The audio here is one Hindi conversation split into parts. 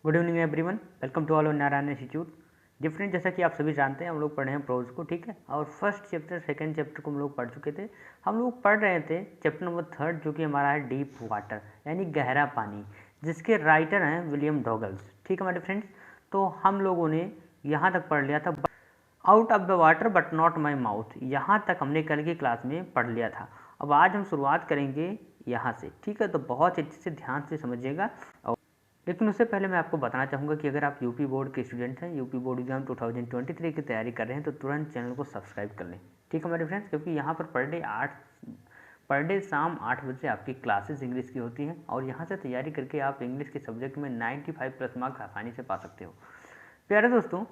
Good evening everyone, welcome to all on Narayan Institute. Different, जैसा कि आप सभी जानते हैं हम लोग पढ़ रहे हैं प्रोज को, ठीक है। और फर्स्ट चैप्टर सेकंड चैप्टर को हम लोग पढ़ चुके थे। हम लोग पढ़ रहे थे चैप्टर नंबर थर्ड, जो कि हमारा है डीप वाटर यानी गहरा पानी, जिसके राइटर हैं विलियम डॉगल्स, ठीक है हमारे फ्रेंड्स। तो हम लोगों ने यहाँ तक पढ़ लिया था, out of the water but not my mouth. यहाँ तक हमने कल की क्लास में पढ़ लिया था। अब आज हम शुरुआत करेंगे यहाँ से, ठीक है। तो बहुत अच्छे से ध्यान से समझिएगा। लेकिन उससे पहले मैं आपको बताना चाहूँगा कि अगर आप यूपी बोर्ड के स्टूडेंट हैं, यूपी बोर्ड एग्जाम 2023 की तैयारी कर रहे हैं, तो तुरंत चैनल को सब्सक्राइब कर लें, ठीक है हमारे फ्रेंड्स। क्योंकि यहाँ पर पर डे शाम 8 बजे आपकी क्लासेस इंग्लिश की होती हैं, और यहाँ से तैयारी करके आप इंग्लिश के सब्जेक्ट में 95+ मार्क्स आसानी से पा सकते हो। प्यारे दोस्तों,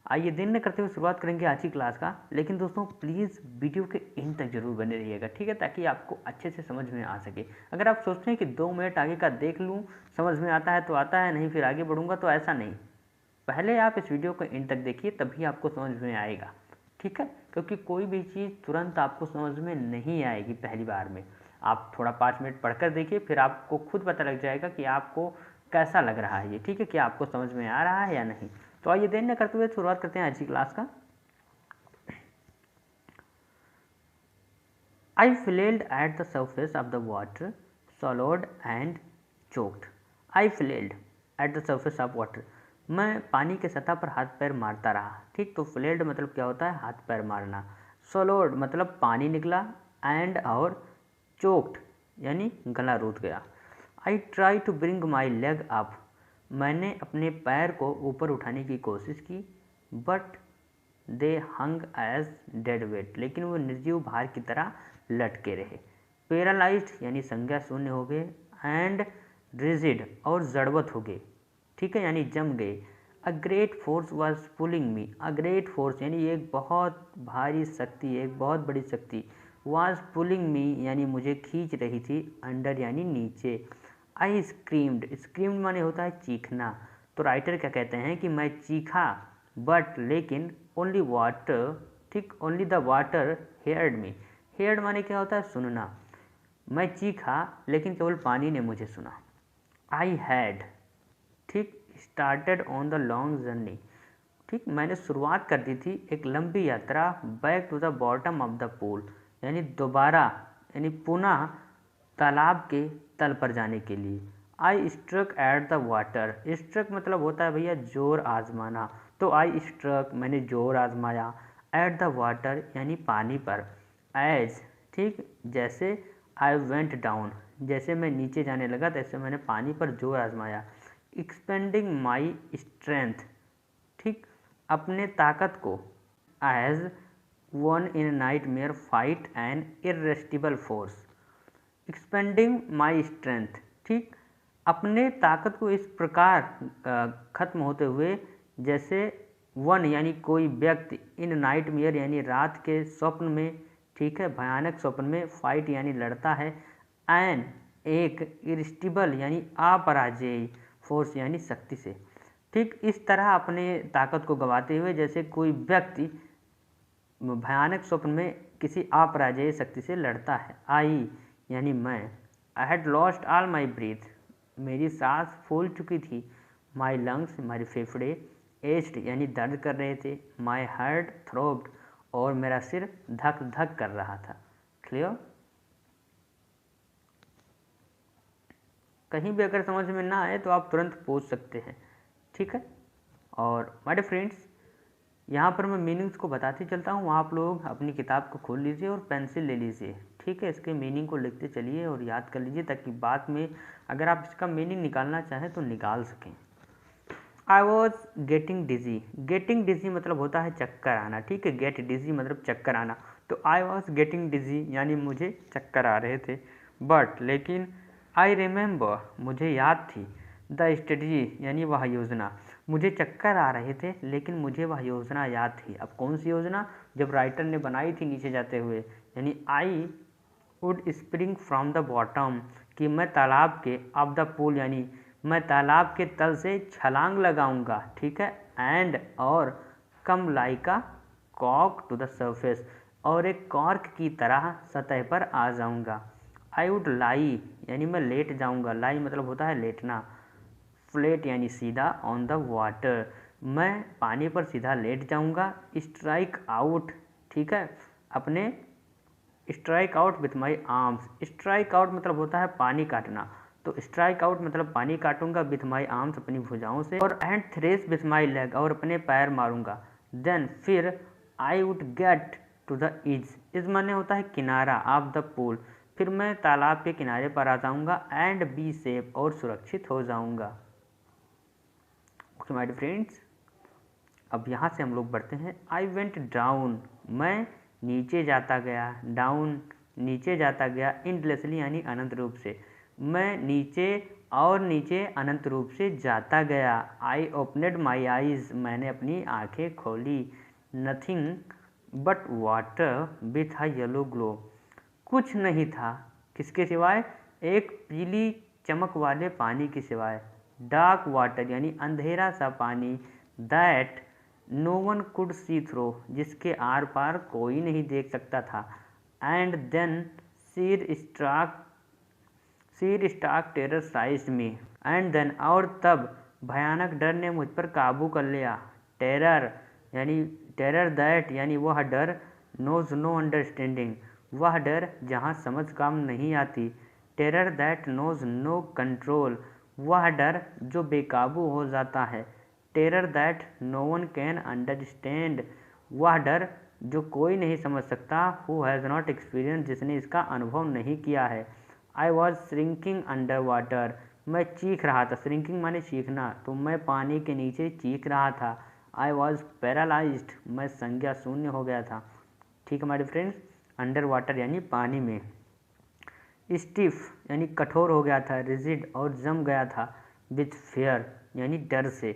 आइए दिन न करते हुए शुरुआत करेंगे आज की क्लास का। लेकिन दोस्तों प्लीज़ वीडियो के एंड तक जरूर बने रहिएगा, ठीक है, ताकि आपको अच्छे से समझ में आ सके। अगर आप सोचते हैं कि 2 मिनट आगे का देख लूँ, समझ में आता है तो आता है, नहीं फिर आगे बढ़ूंगा, तो ऐसा नहीं। पहले आप इस वीडियो को एंड तक देखिए, तभी आपको समझ में आएगा, ठीक है। क्योंकि कोई भी चीज़ तुरंत आपको समझ में नहीं आएगी पहली बार में। आप थोड़ा 5 मिनट पढ़कर देखिए, फिर आपको खुद पता लग जाएगा कि आपको कैसा लग रहा है ये, ठीक है, कि आपको समझ में आ रहा है या नहीं। तो आइए देर न करते हुए शुरुआत करते हैं आज की क्लास का। I flailed at the surface of the water, swallowed and choked. I flailed at the surface of water, मैं पानी के सतह पर हाथ पैर मारता रहा, ठीक। तो फ्लेल्ड मतलब क्या होता है, हाथ पैर मारना। swallowed मतलब पानी निकला, एंड और चोक्ड यानी गला रूठ गया। I try to bring my leg up, मैंने अपने पैर को ऊपर उठाने की कोशिश की, but they hung as dead weight, लेकिन वो निर्जीव भार की तरह लटके रहे। पैरालाइज्ड यानी संज्ञा शून्य हो गए, एंड रिजिड और जड़वत हो गए, ठीक है, यानी जम गए। A great force was pulling me, a great force यानी एक बहुत भारी शक्ति, एक बहुत बड़ी शक्ति, वॉज पुलिंग मी यानी मुझे खींच रही थी, अंडर यानी नीचे। आई स्क्रीम्ड, स्क्रीम्ड माने होता है चीखना। तो राइटर क्या कहते हैं कि मैं चीखा, बट लेकिन ओनली वाटर, ठीक, only the water heard me. Heard माने क्या होता है, सुनना। मैं चीखा लेकिन केवल पानी ने मुझे सुना। आई हैड, ठीक, started on the long journey, ठीक, मैंने शुरुआत कर दी थी एक लंबी यात्रा, back to the bottom of the pool यानी दोबारा यानी पुनः तालाब के तल पर जाने के लिए। I struck at the water, struck मतलब होता है भैया जोर आजमाना। तो आई स्ट्रक मैंने जोर आजमाया, एट द वाटर यानी पानी पर, एज, ठीक, जैसे आई वेंट डाउन, जैसे मैं नीचे जाने लगा तैसे मैंने पानी पर जोर आजमाया। एक्सपेंडिंग माई स्ट्रेंथ, ठीक, अपने ताकत को, as one in nightmare fight an irresistible force. Expending my strength, ठीक, अपने ताकत को इस प्रकार खत्म होते हुए, जैसे वन यानी कोई व्यक्ति, इन नाइट मेयर यानी रात के स्वप्न में, ठीक है, भयानक स्वप्न में, फाइट यानी लड़ता है, एन एक, इरिस्टिबल यानी अपराजेय, फोर्स यानी शक्ति से, ठीक, इस तरह अपने ताकत को गंवाते हुए जैसे कोई व्यक्ति भयानक स्वप्न में किसी अपराजेय शक्ति से लड़ता है। आई यानी मैं, I had lost all my breath, मेरी सांस फूल चुकी थी। माई लंग्स हमारे फेफड़े, एज्ड यानी दर्द कर रहे थे। माई हार्ट थ्रोब्ड, और मेरा सिर धक धक कर रहा था। क्लियर? कहीं भी अगर समझ में ना आए तो आप तुरंत पूछ सकते हैं, ठीक है। और माय फ्रेंड्स, यहाँ पर मैं मीनिंग्स को बताते चलता हूँ, आप लोग अपनी किताब को खोल लीजिए और पेंसिल ले लीजिए, ठीक है। इसके मीनिंग को लिखते चलिए और याद कर लीजिए, ताकि बाद में अगर आप इसका मीनिंग निकालना चाहें तो निकाल सकें। I was getting dizzy, getting dizzy मतलब होता है चक्कर आना, ठीक है, गेट डिजी मतलब चक्कर आना। तो आई वॉज गेटिंग डिजी यानी मुझे चक्कर आ रहे थे, बट लेकिन आई रिमेंबर मुझे याद थी, द स्ट्रेटजी यानी वह योजना। मुझे चक्कर आ रहे थे लेकिन मुझे वह योजना याद थी। अब कौन सी योजना, जब राइटर ने बनाई थी नीचे जाते हुए, यानी I would spring from the bottom, कि मैं तालाब के, ऑफ द पूल यानी मैं तालाब के तल से छलांग लगाऊंगा, ठीक है, एंड और कम लाइक अ कॉक टू द सर्फेस, और एक कॉर्क की तरह सतह पर आ जाऊंगा। आई वुड लाई यानी मैं लेट जाऊंगा, लाई मतलब होता है लेटना, फ्लैट यानी सीधा, ऑन द वाटर मैं पानी पर सीधा लेट जाऊंगा, स्ट्राइक आउट, ठीक है, अपने strike out with my arms, strike out मतलब होता है पानी काटना, तो स्ट्राइक आउट मतलब पानी काटूंगा विथ माई आर्म्स अपनी भुजाओं से, और and thrash with my leg और अपने पैर मारूंगा, देन फिर I would get to the edge माने होता है किनारा, ऑफ द पूल, फिर मैं तालाब के किनारे पर आ जाऊंगा, एंड बी सेफ और सुरक्षित हो जाऊंगा। ओके माय फ्रेंड्स, अब यहाँ से हम लोग बढ़ते हैं। आई वेंट डाउन, मैं नीचे जाता गया, डाउन नीचे जाता गया, इनलेसली यानी अनंत रूप से, मैं नीचे और नीचे अनंत रूप से जाता गया। आई ओपनेड माई आईज, मैंने अपनी आंखें खोली, nothing but water with a yellow glow, कुछ नहीं था किसके सिवाय, एक पीली चमक वाले पानी के सिवाय, डार्क वाटर यानी अंधेरा सा पानी, that no one could see through, जिसके आर पार कोई नहीं देख सकता था, and then sheer stark terrorized me, and then और तब भयानक डर ने मुझ पर काबू कर लिया, टेरर दैट यानी वह डर, नोज नो अंडरस्टैंडिंग, वह डर जहाँ समझ काम नहीं आती, terror that knows no control, वह डर जो बेकाबू हो जाता है, terror that no one can understand, वह डर जो कोई नहीं समझ सकता, हु हैज़ नॉट एक्सपीरियंस, जिसने इसका अनुभव नहीं किया है। I was shrinking under water, मैं चीख रहा था, श्रिंकिंग माने चीखना, तो मैं पानी के नीचे चीख रहा था। आई वॉज पैरालाइज्ड, मैं संज्ञा शून्य हो गया था, ठीक है हमारे फ्रेंड्स, अंडर वाटर यानी पानी में। स्टिफ यानी कठोर हो गया था, रिजिड और जम गया था, विथ फेयर यानी डर से,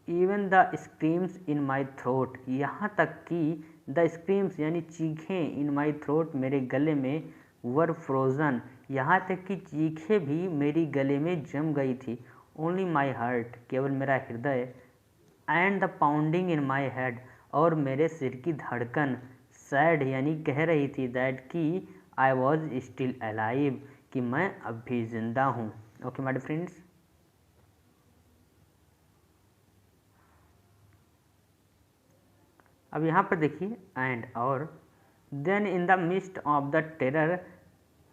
even the screams in my throat, यहाँ तक कि द स्क्रीम्स यानी चीखें, इन माई थ्रोट मेरे गले में, वर फ्रोजन, यहाँ तक कि चीखें भी मेरी गले में जम गई थी, ओनली माई हार्ट, केवल मेरा हृदय, and the pounding in my head, और मेरे सिर की धड़कन, सैड यानी कह रही थी, दैट कि आई वॉज स्टिल अलाइव, कि मैं अब भी जिंदा हूँ। ओके माय फ्रेंड्स, अब यहाँ पर देखिए एंड और, then in the mist of the terror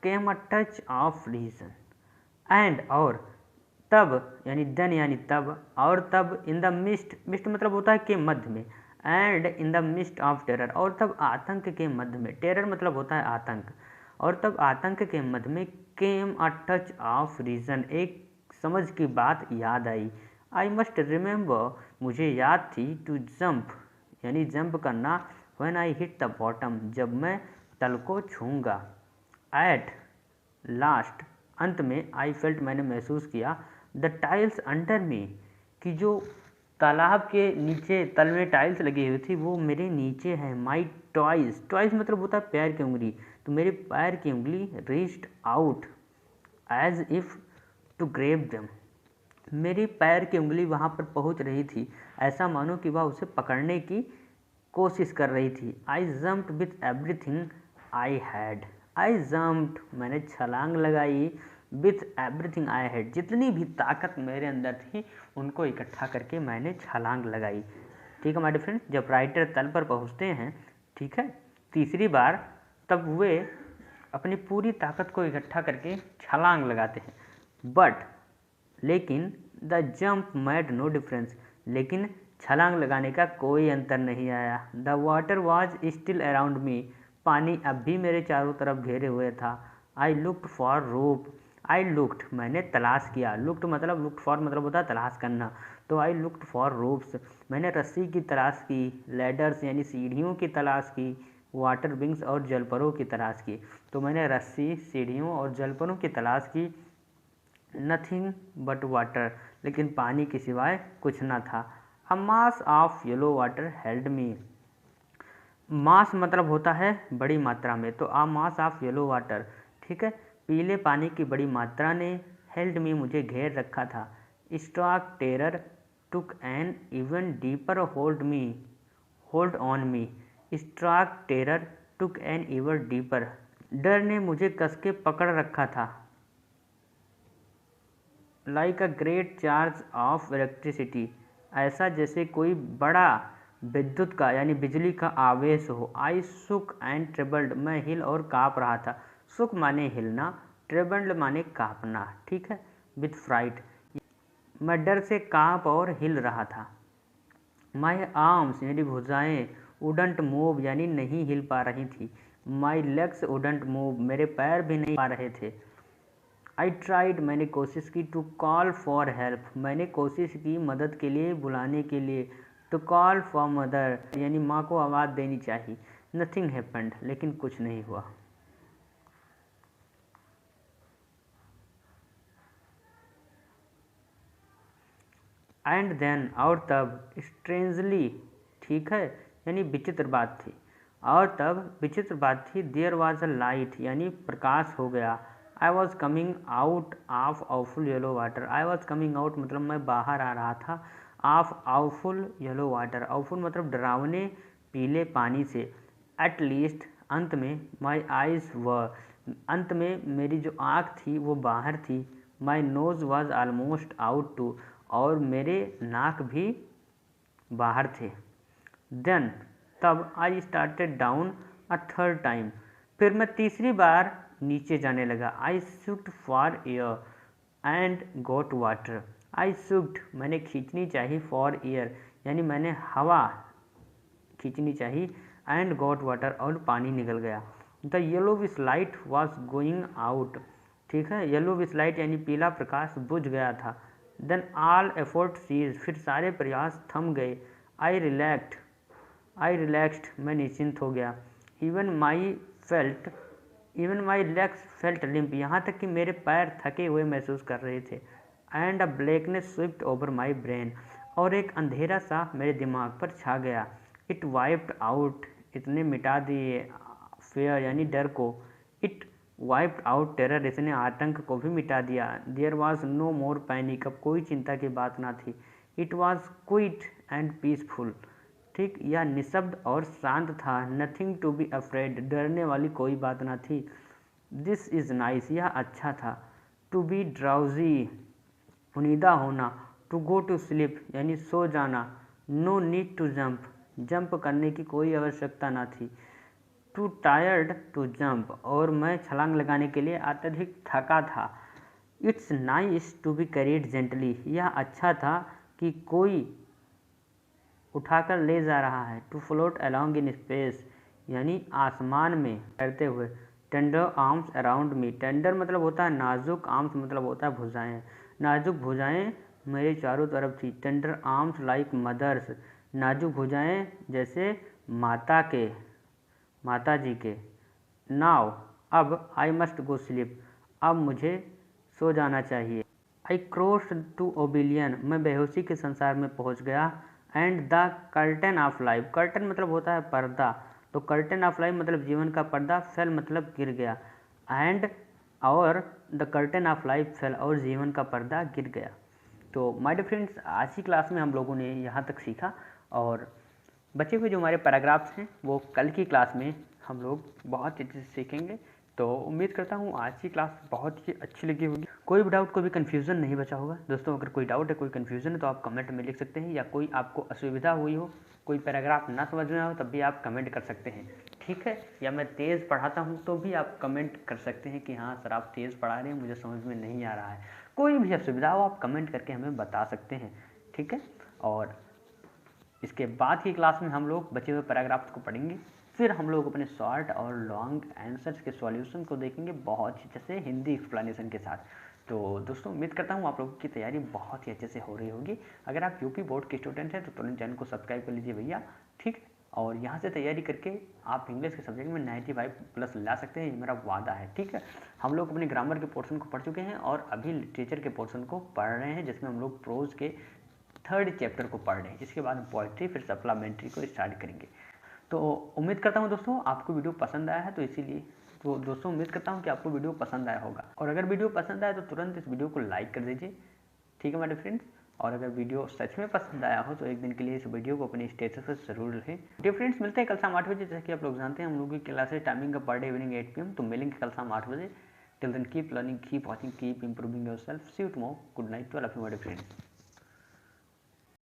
came a touch of reason, and और तब यानी देन यानी तब, और तब इन द मिस्ट, मिस्ट मतलब होता है के मध्य में, and in the mist of terror, और तब आतंक के मध्य में, टेरर मतलब होता है आतंक, और तब आतंक के मध्य में, केम अ टच ऑफ रीजन, एक समझ की बात याद आई, आई मस्ट रिमेंबर, मुझे याद थी, टू जंप यानी जंप करना, when I hit the bottom, जब मैं तल को छूंगा, एट लास्ट अंत में, आई फेल्ट मैंने महसूस किया, द टाइल्स अंडर मी, कि जो तालाब के नीचे तल में टाइल्स लगी हुई थी वो मेरे नीचे है, माई टॉयज, टॉयज मतलब होता है पैर की उंगली, तो मेरे पैर की उंगली reached out as if to grab them, मेरी पैर की उंगली वहाँ पर पहुँच रही थी, ऐसा मानो कि वह उसे पकड़ने की कोशिश कर रही थी। आई jumped with everything I had, I jumped मैंने छलांग लगाई, विथ एवरीथिंग आई हैड, जितनी भी ताकत मेरे अंदर थी उनको इकट्ठा करके मैंने छलांग लगाई, ठीक है माय फ्रेंड्स। जब राइटर तल पर पहुँचते हैं, ठीक है, तीसरी बार, तब वे अपनी पूरी ताकत को इकट्ठा करके छलांग लगाते हैं, बट लेकिन the jump made no difference, लेकिन छलांग लगाने का कोई अंतर नहीं आया, the water was still around me, पानी अब भी मेरे चारों तरफ घेरे हुए था, I looked for rope, I looked मैंने तलाश किया, लुक्ड मतलब लुक्ड फॉर मतलब होता है तलाश करना, तो आई लुक्ड फॉर रोप्स मैंने रस्सी की तलाश की, लैडर्स यानी सीढ़ियों की तलाश की, वाटर विंग्स और जलपरों की तलाश की, तो मैंने रस्सी, सीढ़ियों और जलपरों की तलाश की, नथिंग बट वाटर, लेकिन पानी के सिवाय कुछ न था, a mass of yellow water held me, mass मतलब होता है बड़ी मात्रा में, तो a mass of yellow water, ठीक है, पीले पानी की बड़ी मात्रा ने, हेल्ड मी मुझे घेर रखा था, Starc terror took an even deeper hold on me, Starc terror took an even deeper, डर ने मुझे कस के पकड़ रखा था, like a great charge of electricity, ऐसा जैसे कोई बड़ा विद्युत का यानी बिजली का आवेश हो। आई सुक एंड ट्रेबल्ड, मैं हिल और काँप रहा था। सुक माने हिलना, ट्रेबल्ड माने काँपना, ठीक है, विथ फ्राइट, मैं डर से काँप और हिल रहा था। माई आर्म्स यानी भुजाएँ, वुडंट मूव यानी नहीं हिल पा रही थी। माई लेग्स वुडंट मूव, मेरे पैर भी नहीं पा रहे थे। आई ट्राइड, मैंने कोशिश की। टू कॉल फॉर हेल्प, मैंने कोशिश की मदद के लिए, बुलाने के लिए। टू कॉल फॉर मदर यानी माँ को आवाज़ देनी चाहिए। नथिंग हैपेंड, लेकिन कुछ नहीं हुआ। एंड देन, और तब, स्ट्रेंजली, ठीक है, यानी विचित्र बात थी। और तब विचित्र बात थी, देयर वॉज अ लाइट यानी प्रकाश हो गया। I was coming out of awful yellow water, I was coming out मतलब मैं बाहर आ रहा था, of awful yellow water, awful मतलब डरावने पीले पानी से। एट लीस्ट, अंत में, माई आइज़ व, अंत में मेरी जो आँख थी वो बाहर थी। My nose was almost out too, और मेरे नाक भी बाहर थे। देन, तब, I started down a third time, फिर मैं तीसरी बार नीचे जाने लगा। I sucked for air and got water, I sucked मैंने खींचनी चाहिए, फॉर एयर यानी मैंने हवा खींचनी चाहिए, एंड गॉट वाटर और पानी निकल गया। द येलो विस लाइट वॉज गोइंग आउट, ठीक है, येलो विस लाइट यानी पीला प्रकाश बुझ गया था। देन ऑल एफर्ट सीज, फिर सारे प्रयास थम गए। आई रिलैक्स्ड, मैं निश्चिंत हो गया। Even my legs felt limp, यहाँ तक कि मेरे पैर थके हुए महसूस कर रहे थे। And a blackness Swift over my brain, और एक अंधेरा सा मेरे दिमाग पर छा गया। इट वाइप्ड आउट, इसने मिटा दिए, फेयर यानी डर को। इट वाइप्ड आउट टेरर, इसने आतंक को भी मिटा दिया। There was no more panic, अब कोई चिंता की बात ना थी। It was quiet and peaceful, ठीक, यह निशब्द और शांत था। नथिंग टू बी अफ्रेड, डरने वाली कोई बात ना थी। दिस इज़ नाइस, यह अच्छा था। टू बी ड्राउजी, उनीदा होना। टू गो टू स्लीप यानी सो जाना। No need to jump, jump करने की कोई आवश्यकता ना थी। टू टायर्ड टू जंप, और मैं छलांग लगाने के लिए अत्यधिक थका था। It's nice to be carried gently, यह अच्छा था कि कोई उठाकर ले जा रहा है। To float along in space यानी आसमान में तैरते हुए। Tender arms around me, tender मतलब होता है नाजुक, आर्म्स मतलब होता है भुजाएं, नाजुक भुजाएं मेरे चारों तरफ थी। टेंडर आर्म्स लाइक मदर्स, नाजुक भुजाएं जैसे माता जी के। नाउ, अब, आई मस्ट गो स्लीप, अब मुझे सो जाना चाहिए। आई क्रॉस टू ओबिलियन, मैं बेहोशी के संसार में पहुंच गया। And the curtain of life, curtain मतलब होता है पर्दा, तो कर्टन ऑफ लाइफ मतलब जीवन का पर्दा, फेल मतलब गिर गया। एंड, और the curtain of life fail, और जीवन का पर्दा गिर गया। तो माय डियर फ्रेंड्स, आज की क्लास में हम लोगों ने यहाँ तक सीखा, और बचे हुए जो हमारे पैराग्राफ्स हैं वो कल की क्लास में हम लोग बहुत अच्छे से सीखेंगे। तो उम्मीद करता हूँ आज की क्लास बहुत ही अच्छी लगी होगी। कोई भी डाउट, कोई भी कन्फ्यूज़न नहीं बचा होगा। दोस्तों, अगर कोई डाउट है, कोई कन्फ्यूज़न है तो आप कमेंट में लिख सकते हैं, या कोई आपको असुविधा हुई हो, कोई पैराग्राफ ना समझ में हो, तब भी आप कमेंट कर सकते हैं, ठीक है। या मैं तेज़ पढ़ाता हूँ तो भी आप कमेंट कर सकते हैं कि हाँ सर आप तेज़ पढ़ा रहे हैं, मुझे समझ में नहीं आ रहा है। कोई भी असुविधा हो आप कमेंट करके हमें बता सकते हैं, ठीक है। और इसके बाद की क्लास में हम लोग बचे हुए पैराग्राफ्स को पढ़ेंगे, फिर हम लोग अपने शॉर्ट और लॉन्ग आंसर्स के सॉल्यूशन को देखेंगे बहुत ही अच्छे से हिंदी एक्सप्लेनेशन के साथ। तो दोस्तों, उम्मीद करता हूँ आप लोगों की तैयारी बहुत ही अच्छे से हो रही होगी। अगर आप यूपी बोर्ड के स्टूडेंट हैं तो तुरंत चैनल को सब्सक्राइब कर लीजिए भैया, ठीक। और यहाँ से तैयारी करके आप इंग्लिश के सब्जेक्ट में 95+ ला सकते हैं, ये मेरा वादा है, ठीक है। हम लोग अपने ग्रामर के पोर्शन को पढ़ चुके हैं और अभी लिटरेचर के पोर्शन को पढ़ रहे हैं, जिसमें हम लोग प्रोज के 3rd चैप्टर को पढ़ रहे हैं। इसके बाद हम पोइट्री फिर सप्लीमेंट्री को स्टार्ट करेंगे। तो उम्मीद करता हूँ दोस्तों आपको वीडियो पसंद आया है, तो इसीलिए तो दोस्तों उम्मीद करता हूँ कि आपको वीडियो पसंद आया होगा, और अगर वीडियो पसंद आया तो तुरंत इस वीडियो को लाइक कर दीजिए, ठीक है मेरे फ्रेंड्स। और अगर वीडियो सच में पसंद आया हो तो एक दिन के लिए इस वीडियो को अपने स्टेटस पर जरूर रखें। डियर फ्रेंड्स, मिलते हैं कल शाम 8 बजे। जैसे कि आप लोग जानते हैं हम लोग की क्लासेस टाइमिंग का पर डे इवनिंग 8 PM, तो मिलेंगे कल शाम 8 बजे। Till then, keep learning, keep watching, keep improving yourself. See you tomorrow. Good night to all of you, my dear friends.